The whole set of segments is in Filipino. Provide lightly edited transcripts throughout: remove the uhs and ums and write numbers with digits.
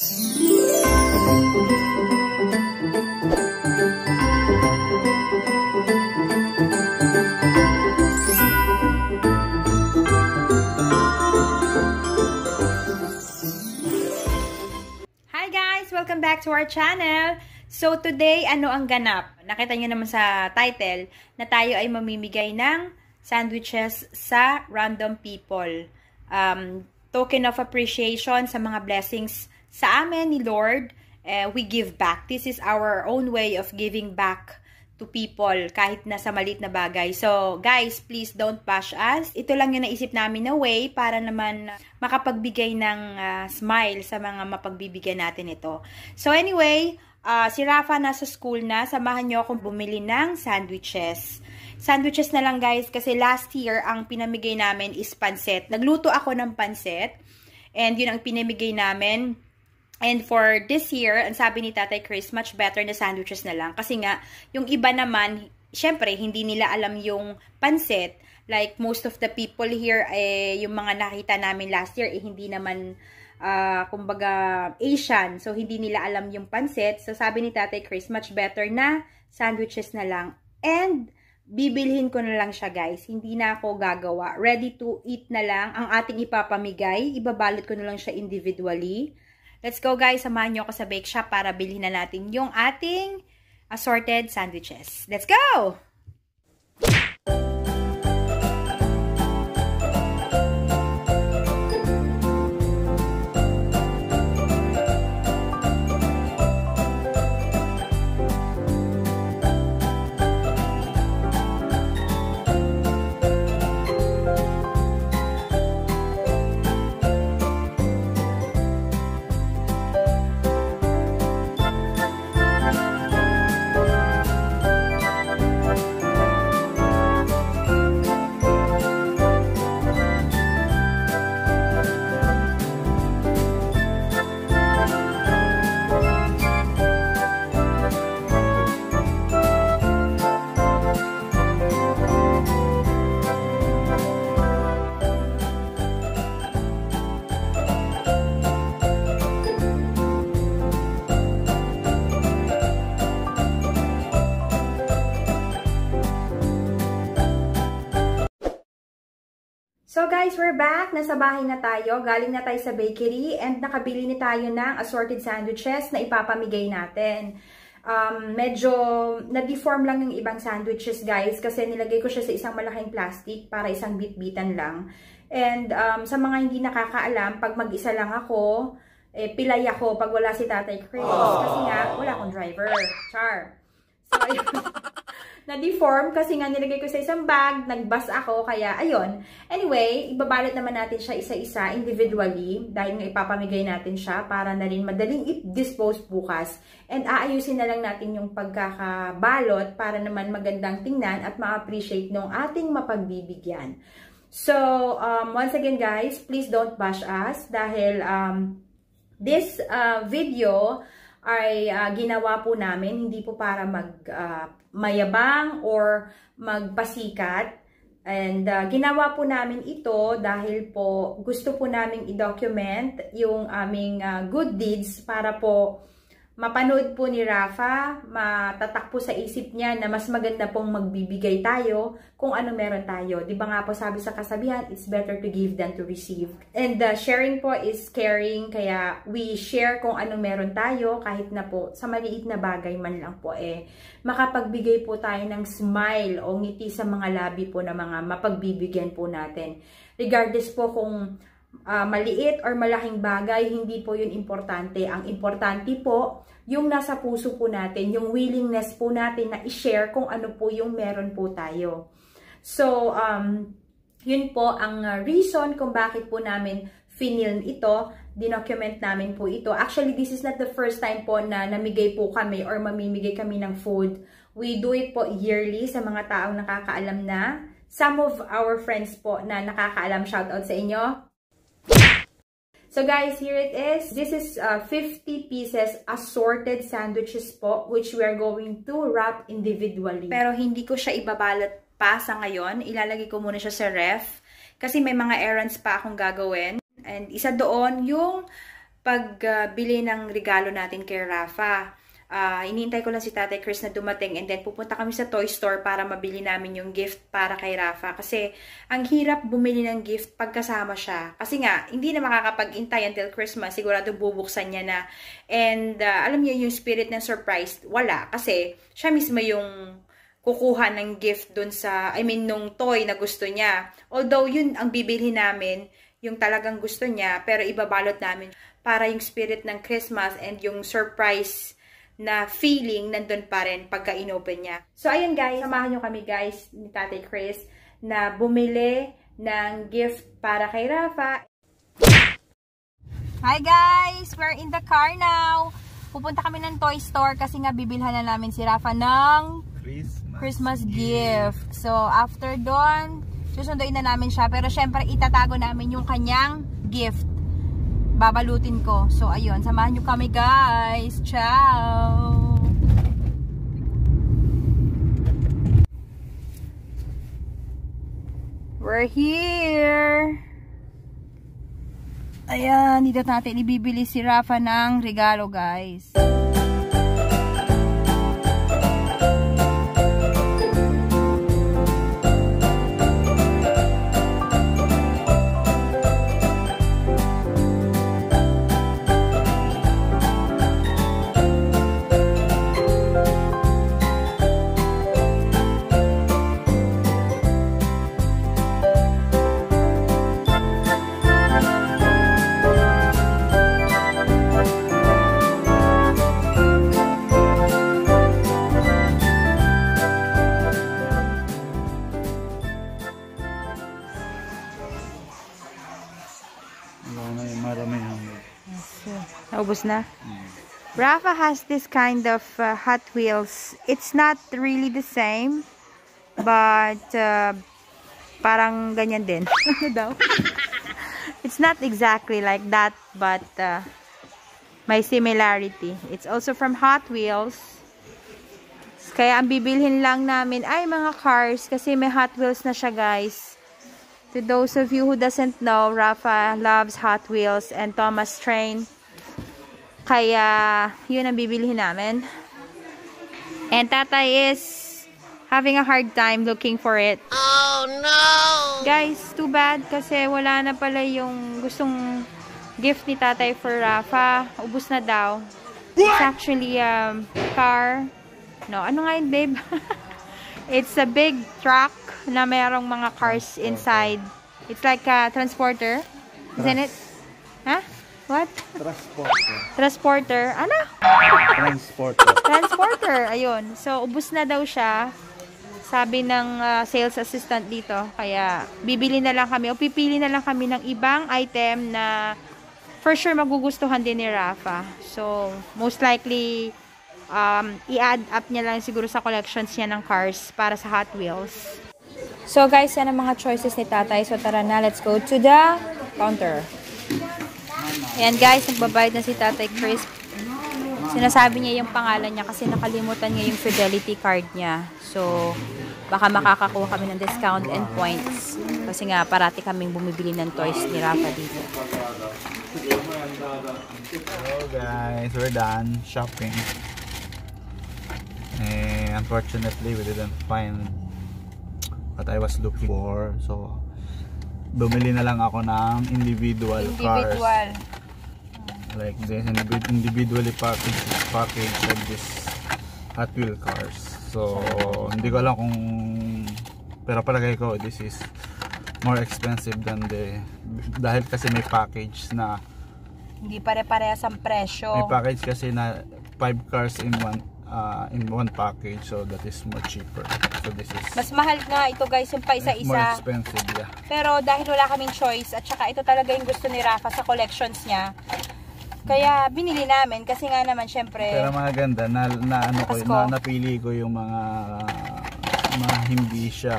Hi guys! Welcome back to our channel. So today, ano ang ganap? Nakita nyo naman sa title na tayo ay mamimigay ng sandwiches sa random people. Token of appreciation sa mga blessings sa amin ni Lord. We give back. This is our own way of giving back to people kahit nasa maliit na bagay. So guys, please don't bash us. Ito lang yung naisip namin na way para naman makapagbigay ng smile sa mga mapagbibigyan natin ito. So anyway, si Rafa nasa school na. Samahan nyo akong bumili ng sandwiches. Sandwiches na lang guys kasi last year ang pinamigay namin is pansit. Nagluto ako ng pansit and yun ang pinamigay namin. And for this year, ang sabi ni Tatay Chris, much better na sandwiches na lang. Kasi nga, yung iba naman, syempre, hindi nila alam yung pansit. Like, most of the people here, yung mga nakita namin last year, hindi naman, kumbaga, Asian. So, hindi nila alam yung pansit. So, sabi ni Tatay Chris, much better na sandwiches na lang. And, bibilhin ko na lang siya, guys. Hindi na ako gagawa. Ready to eat na lang ang ating ipapamigay. Ibabalot ko na lang siya individually. Let's go guys, samahan nyo ako sa bake shop para bilhin na natin yung ating assorted sandwiches. Let's go! So guys, we're back. Nasa bahay na tayo. Galing na tayo sa bakery and nakabili na tayo ng assorted sandwiches na ipapamigay natin. Medyo na-deform lang yung ibang sandwiches guys kasi nilagay ko siya sa isang malaking plastic para isang bit-bitan lang. And sa mga hindi nakakaalam, pag mag-isa lang ako, pilay ako pag wala si Tatay Chris. Kasi nga, wala akong driver. Char. So, na-deform kasi nga nilagay ko sa isang bag, nag-bus ako, kaya ayun. Anyway, ibabalot naman natin siya isa-isa, individually, dahil nga ipapamigay natin siya para na rin madaling i-dispose bukas. And aayusin na lang natin yung pagkakabalot para naman magandang tingnan at ma-appreciate ng ating mapagbibigyan. So, once again guys, please don't bash us dahil this video ay ginawa po namin, hindi po para mayabang or magpasikat. And ginawa po namin ito dahil po gusto po namin i-document yung aming good deeds para po mapanood po ni Rafa, matatak po sa isip niya na mas maganda pong magbibigay tayo kung ano meron tayo. Di ba nga po sabi sa kasabihan, it's better to give than to receive. And sharing po is caring, kaya we share kung ano meron tayo kahit na po sa maliit na bagay man lang po makapagbigay po tayo ng smile o ngiti sa mga labi po na mga mapagbibigyan po natin. Regardless po kung maliit or malaking bagay, hindi po yun importante. Ang importante po, yung nasa puso po natin, yung willingness po natin na i-share kung ano po yung meron po tayo. So, yun po ang reason kung bakit po namin finilm ito, dinocument namin po ito. Actually, this is not the first time po na namigay po kami or mamimigay kami ng food. We do it po yearly sa mga taong nakakaalam na. Some of our friends po na nakakaalam, shoutout sa inyo. So guys, here it is. This is 50 pieces assorted sandwiches po, which we are going to wrap individually. Pero hindi ko siya ibabalot pa sa ngayon. Ilalagay ko muna siya sa ref. Kasi may mga errands pa akong gagawin. And isa doon yung pagbili ng regalo natin kay Rafa. Inihintay ko lang si Tatay Chris na dumating and then pupunta kami sa toy store para mabili namin yung gift para kay Rafa. Kasi ang hirap bumili ng gift pagkasama siya. Kasi nga, hindi na makakapag-intay until Christmas. Sigurado bubuksan niya na. And alam niyo yung spirit ng surprise, wala. Kasi siya mismo yung kukuha ng gift dun sa, nung toy na gusto niya. Although yun ang bibili namin, yung talagang gusto niya, pero ibabalot namin para yung spirit ng Christmas and yung surprise na feeling nandun pa rin pagka inopen niya. So, ayun guys, samahan nyo kami guys ni Tatay Chris na bumili ng gift para kay Rafa. Hi guys! We're in the car now. Pupunta kami ng toy store kasi nga bibilhan na namin si Rafa ng Christmas gift. So, after doon, susunduin na namin siya. Pero syempre, itatago namin yung kanyang gift. Babalutin ko. So, ayun. Samahan nyo kami, guys. Ciao! We're here! Ayan. Dito natin ibibili si Rafa ng regalo, guys. Naubos na? Rafa has this kind of Hot Wheels. It's not really the same, but parang ganyan din. Ano daw? It's not exactly like that, but may similarity. It's also from Hot Wheels. Kaya ang bibilhin lang namin ay mga cars kasi may Hot Wheels na siya, guys. To those of you who doesn't know, Rafa loves Hot Wheels and Thomas Train. Kaya, yun ang bibilihin namin. And Tatay is having a hard time looking for it. Oh, no! Guys, too bad kasi wala na pala yung gustong gift ni Tatay for Rafa. Ubus na daw. It's actually a car. No, ano nga yun, babe? It's a big truck na mayroong mga cars inside. It's like a transporter. Isn't it? Huh? What? Transporter. Transporter. Ano? Transporter. Transporter. Ayun. So, ubus na daw siya. Sabi ng sales assistant dito. Kaya, bibili na lang kami o pipili na lang kami ng ibang item na for sure magugustuhan din ni Rafa. So, most likely, i-add up niya lang siguro sa collections niya ng cars para sa Hot Wheels. So, guys, yan ang mga choices ni Tatay. So, tara na. Let's go to the counter. Ayan guys, nagbabayad na si Tatay Chris. Sinasabi niya yung pangalan niya kasi nakalimutan niya yung fidelity card niya. So, baka makakakuha kami ng discount and points. Kasi nga, parati kaming bumibili ng toys ni Rafa dito. Hello guys, we're done shopping. Unfortunately, we didn't find what I was looking for. So, bumili na lang ako ng individual cars. Like this, individually packaged of this Hot Wheel cars. So, hindi ko alam kung, pero palagay ko this is more expensive than dahil kasi may package na hindi pare-parehas ang presyo. May package kasi na 5 cars in one package, so that is more cheaper. So this is mas mahal nga ito guys, yung pa isa-isa. More expensive, yeah. Pero dahil wala kaming choice at saka ito talaga yung gusto ni Rafa sa collections niya. Kaya binili namin kasi nga naman syempre. Pero mga ganda napili ko yung mga hindi siya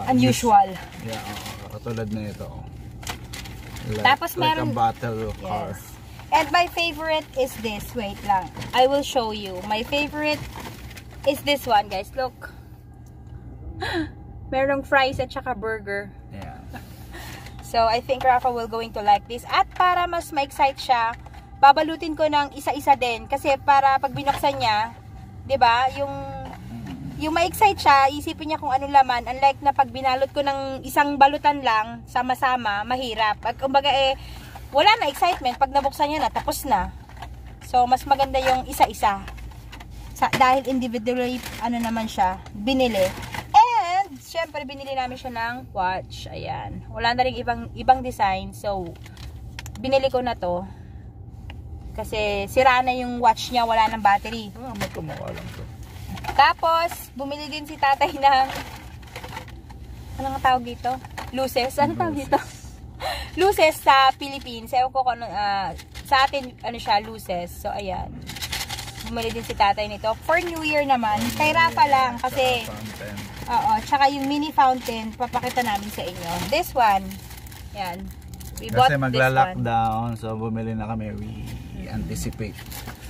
unusual. Yeah, katulad na ito. Tapos meron a battle car. Yes. And my favorite is this. Wait lang. I will show you. My favorite is this one, guys. Look. Merong fries at saka burger. Yeah. So, I think Rafa will going to like this. At para mas ma-excite siya, babalutin ko ng isa-isa din. Kasi para pag binuksan niya, 'di ba, yung ma-excite siya, isipin niya kung anong laman. Unlike na pag binalot ko ng isang balutan lang, sama-sama, mahirap. Pag kumbaga wala na excitement. Pag nabuksan niya na, tapos na. So, mas maganda yung isa-isa. Dahil individually, naman siya, binili. And, syempre, binili namin siya ng watch. Ayan. Wala na rin ibang design. So, binili ko na to. Kasi, sira na yung watch niya, wala ng battery. Magkamukha lang to. Tapos, bumili din si tatay ng anong tawag dito? Luces. Anong tawag dito? Luces sa Philippines. Ewan ko kung sa atin, siya, luces. So, ayan. Bumili din si tatay nito. For New Year naman. Kay Rafa lang. Kasi, tsaka yung mini fountain, papakita namin sa inyo. This one. Ayan. We bought this one. Kasi magla-lockdown. So, bumili na kami. We anticipate.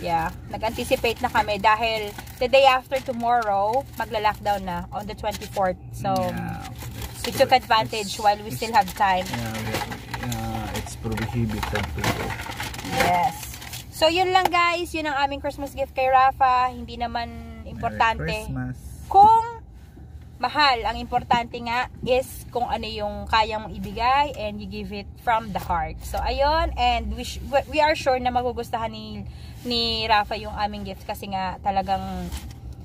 Yeah, nag-anticipate na kami dahil the day after tomorrow, magla-lockdown na on the 24th. So, we took advantage while we still have time. It's prohibited to go. Yes. So, yun lang guys. Yun ang aming Christmas gift kay Rafa. Hindi naman importante. Merry Christmas. Kung mahal, ang importante nga is kung ano yung kaya mong ibigay and you give it from the heart. So, ayun. And we are sure na magugustuhan ni Rafa yung aming gift kasi nga talagang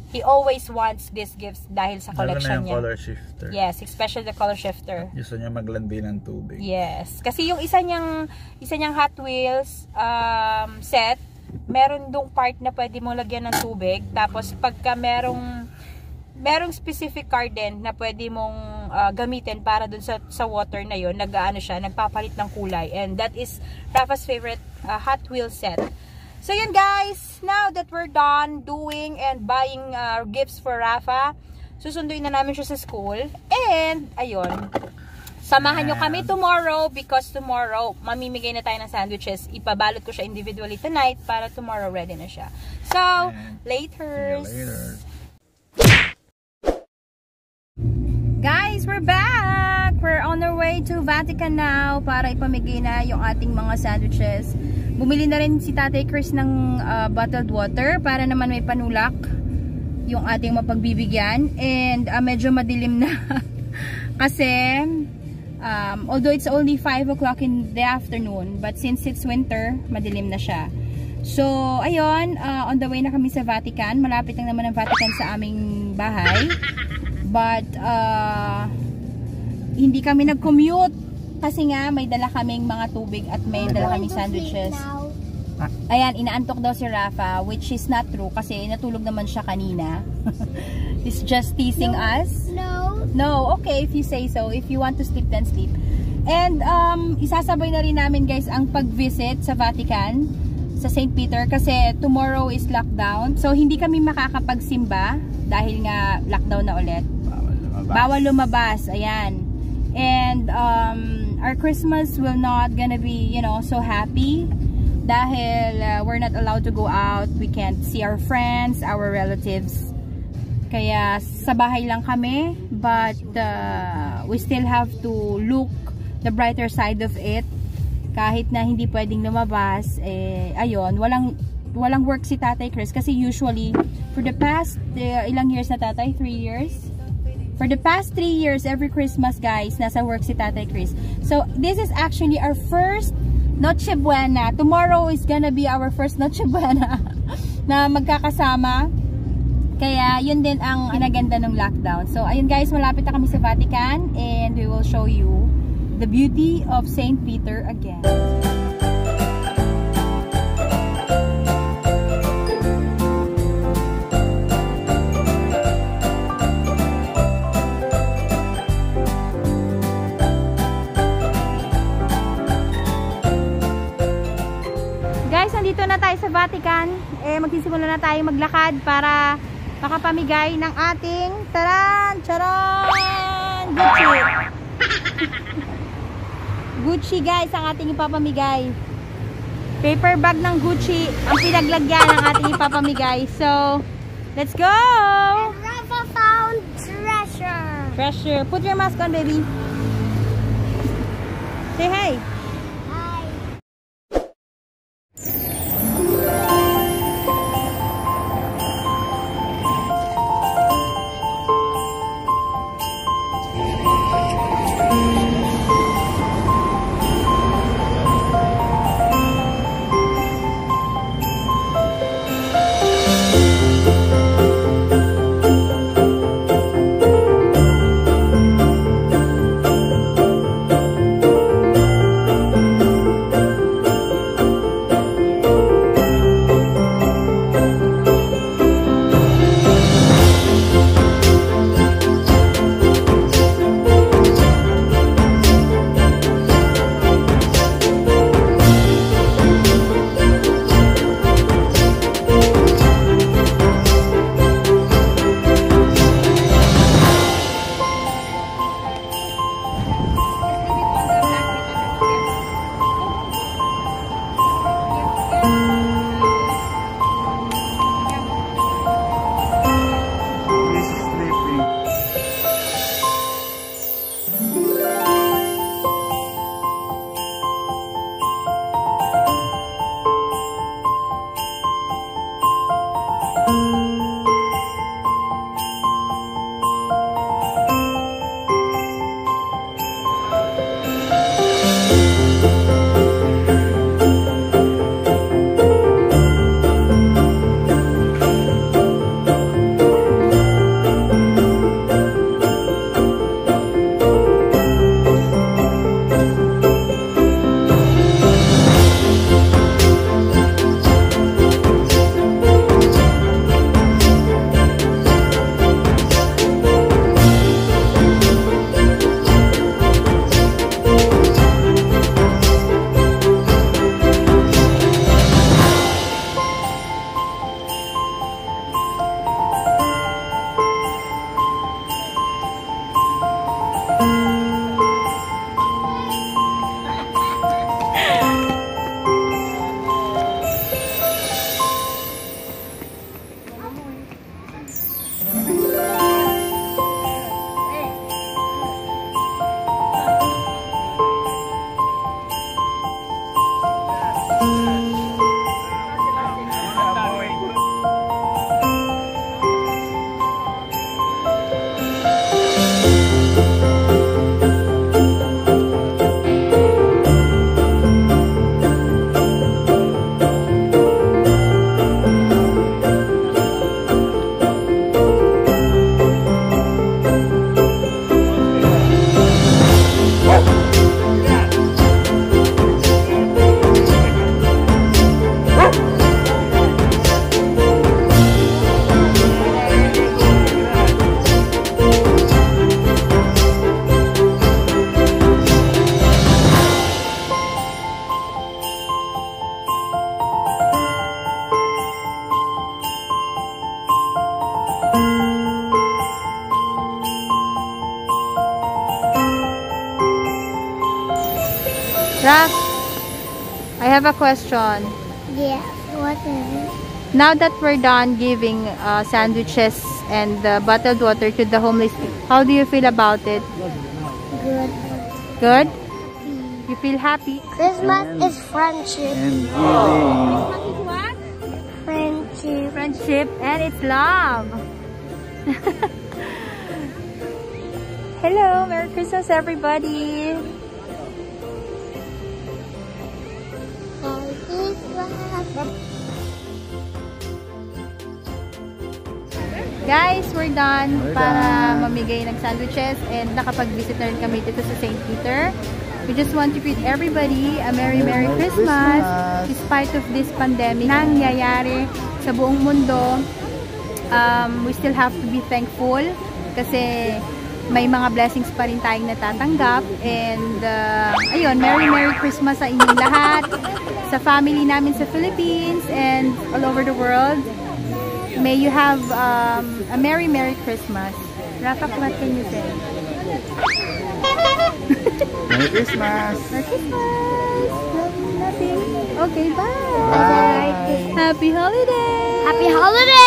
he always wants these gifts dahil sa collection niya. Color shifter. Yes, especially the color shifter. Gusto niya maglandi ng tubig. Yes. Kasi yung isa niyang Hot Wheels set, meron dong part na pwede mong lagyan ng tubig. Tapos pagka merong specific card din na pwede mong gamitin para dun sa water na yun, nagpapalit ng kulay. And that is Rafa's favorite Hot Wheels set. So yun guys, now that we're done doing and buying gifts for Rafa, susunduin na namin siya sa school. And ayun, samahan nyo kami tomorrow because tomorrow mamimigay na tayo ng sandwiches. Ipabalot ko siya individually tonight para tomorrow ready na siya. So, later. Guys, we're back! We're on our way to Vatican now para ipamigay na yung ating mga sandwiches. Bumili na rin si Tatay Chris ng bottled water para naman may panulak yung ating mapagbibigyan. And medyo madilim na kasi although it's only 5 o'clock in the afternoon, but since it's winter, madilim na siya. So, ayun, on the way na kami sa Vatican. Malapit lang naman ang Vatican sa aming bahay. But, hindi kami nag-commute kasi nga may dala kaming mga tubig at may dala kaming sandwiches. Ayan, inaantok daw si Rafa, which is not true kasi natulog naman siya kanina. He's just teasing us. No, okay, if you say so. If you want to sleep, then sleep. And, isasabay na rin namin guys ang pag-visit sa Vatican, sa St. Peter kasi tomorrow is lockdown. So, hindi kami makakapagsimba dahil nga lockdown na ulit. Bawal lumabas. Ayan. And our Christmas will not gonna be, so happy dahil we're not allowed to go out. We can't see our friends, our relatives. Kaya sa bahay lang kami, but we still have to look the brighter side of it. Kahit na hindi pwedeng lumabas, ayun, walang work si Tatay Chris kasi usually for the past ilang years na Tatay? 3 years? For the past 3 years, every Christmas, guys, nasa work si Tatay Chris. So, this is actually our first Noche Buena. Tomorrow is gonna be our first Noche Buena na magkakasama. Kaya, yun din ang inaganda ng lockdown. So, ayun guys, malapit na kami sa Vatican and we will show you the beauty of St. Peter again. Nandito na tayo sa Vatican. Magsisimula na tayo maglakad para makapamigay ng ating charan! Gucci! Gucci guys ang ating ipapamigay. Paper bag ng Gucci ang pinaglagyan ng ating ipapamigay. So, let's go! Rafa found treasure! Treasure. Put your mask on, baby. Say hi! Raf, I have a question. Yeah, what is it? Now that we're done giving sandwiches and bottled water to the homeless, how do you feel about it? Good. Good? You feel happy? Christmas is friendship. And giving. Christmas is what? Friendship. Friendship, and it's love. Hello, Merry Christmas everybody. Merry Christmas. Guys, we're done para mamigay ng sandwiches and nakapag-visit na rin kami dito sa St. Peter. We just want to greet everybody a Merry Christmas despite of this pandemic nangyayari sa buong mundo. We still have to be thankful kasi may mga blessings pa rin tayong natatanggap. And ayun, Merry Christmas sa inyong lahat, sa family namin sa Philippines and all over the world. May you have a Merry Christmas. Rafa, what can you say? Merry Christmas! Merry Christmas! Nothing? Okay, bye! Bye! Happy holidays! Happy holidays!